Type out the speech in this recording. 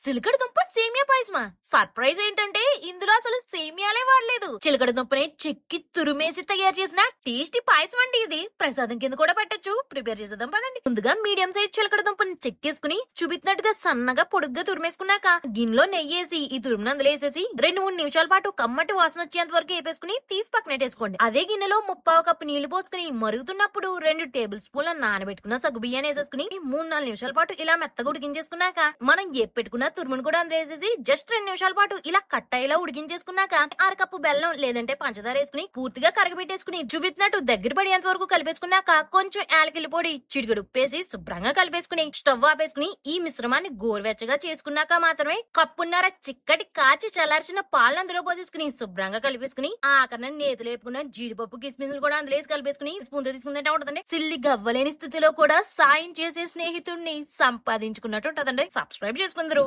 చిలకడ దుంప సేమియా పాయసమా? సర్ప్రైజ్ ఏంటంటే ఇందులో అసలు సేమియాలే వాడలేదు. చిలకడ దుంపని చెక్కి తురిమేసి తయారు చేసిన టేస్టీ పాయసం అండి ఇది. ప్రసాదం కింద కూడా పెట్టచ్చు. ప్రిపేర్ చేసేద్దాం పదండి. ముందుగా మీడియం సైజ్ చిలకడ దుంపని చెక్కేసుకుని చూపించినట్టుగా సన్నగా పొడుగ్గా తురిమేసుకున్నాక గిన్నెలో నెయ్యేసి ఈ తురుమును అందులో వేసేసి 2-3 నిమిషాల పాటు కమ్మటి వాసన వచ్చేంత వరకు వేపేసుకుని తీసి పక్కనెట్టేసుకోండి. అదే గిన్నెలో 1/4 కప్పు నీళ్లు పోసుకుని మరుగుతున్నప్పుడు 2 టేబుల్ స్పూన్ల నానబెట్టుకున్న సగ్గు బియ్యాన్ని వేసేసుకుని 3-4 నిమిషాల పాటు ఇలా మెత్తగా ఉడికించేసుకున్నాక మనం పెట్టుకున్న తురుమును కూడా అందులో వేసేసి జస్ట్ 2 నిమిషాల పాటు ఇలా కట్టాయిలా ఉడికించేసుకున్నాక 1/2 కప్పు బెల్లం లేదంటే పంచదార వేసుకుని పూర్తిగా కరగబెట్టేసుకుని చూపించినట్టు దగ్గర పడేంత వరకు కలిపేసుకున్నాక కొంచెం యాలకిల్లి పొడి చిటికెడు ఉప్పేసి శుభ్రంగా కలిపేసుకుని స్టవ్ ఆపేసుకుని ఈ మిశ్రమాన్ని గోరువెచ్చగా చేసుకున్నాక మాత్రమే కప్పున్నర చిక్కటి కాచి చల్లార్చిన పాలను అందులో పోసేసుకుని శుభ్రంగా కలిపేసుకుని ఆఖరణ నేతి లేపుకున్న జీడిపప్పు కిస్మిస్లు కూడా అందులో వేసి కలిపేసుకుని స్పూన్ తో తీసుకుంటే ఉంటదండి. చిల్లి గవ్వలేని స్థితిలో కూడా సాయం చేసే స్నేహితుడిని సంపాదించుకున్నట్టు ఉంటదండి. సబ్స్క్రైబ్ చేసుకుందరు.